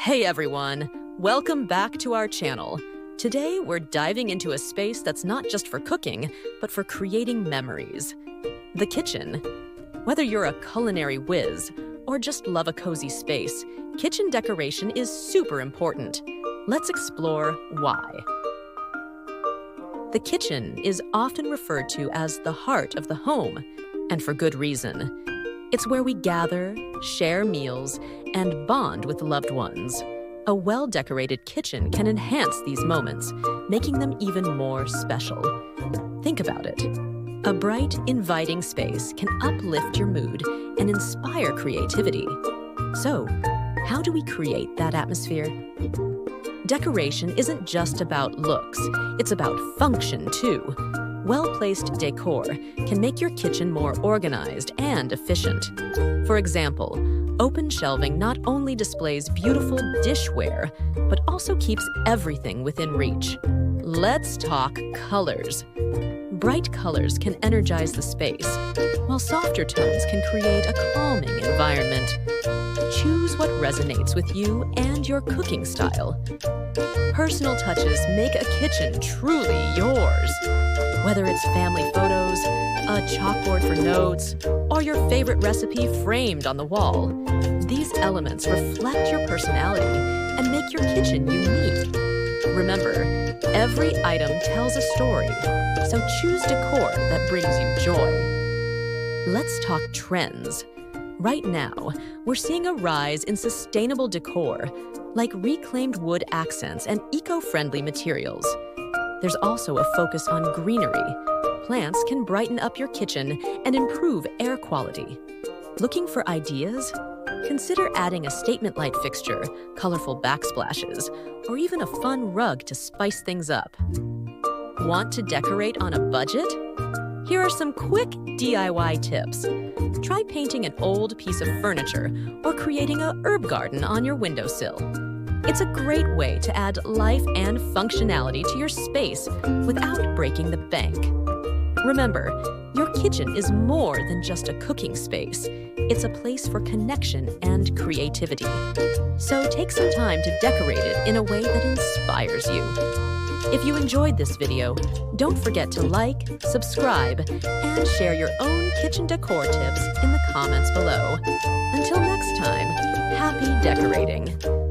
Hey everyone, welcome back to our channel. Today we're diving into a space that's not just for cooking, but for creating memories. The kitchen. Whether you're a culinary whiz or just love a cozy space, kitchen decoration is super important. Let's explore why. The kitchen is often referred to as the heart of the home, and for good reason. It's where we gather, share meals, and bond with loved ones. A well-decorated kitchen can enhance these moments, making them even more special. Think about it. A bright, inviting space can uplift your mood and inspire creativity. So, how do we create that atmosphere? Decoration isn't just about looks, it's about function too. Well-placed decor can make your kitchen more organized and efficient. For example, open shelving not only displays beautiful dishware, but also keeps everything within reach. Let's talk colors. Bright colors can energize the space, while softer tones can create a calming environment. Choose what resonates with you and your cooking style. Personal touches make a kitchen truly yours. Whether it's family photos, a chalkboard for notes, or your favorite recipe framed on the wall, these elements reflect your personality and make your kitchen unique. Remember, every item tells a story, so choose decor that brings you joy. Let's talk trends. Right now, we're seeing a rise in sustainable decor, like reclaimed wood accents and eco-friendly materials. There's also a focus on greenery. Plants can brighten up your kitchen and improve air quality. Looking for ideas? Consider adding a statement light fixture, colorful backsplashes, or even a fun rug to spice things up. Want to decorate on a budget? Here are some quick DIY tips. Try painting an old piece of furniture or creating a herb garden on your windowsill. It's a great way to add life and functionality to your space without breaking the bank. Remember, your kitchen is more than just a cooking space. It's a place for connection and creativity. So take some time to decorate it in a way that inspires you. If you enjoyed this video, don't forget to like, subscribe, and share your own kitchen decor tips in the comments below. Until next time, happy decorating!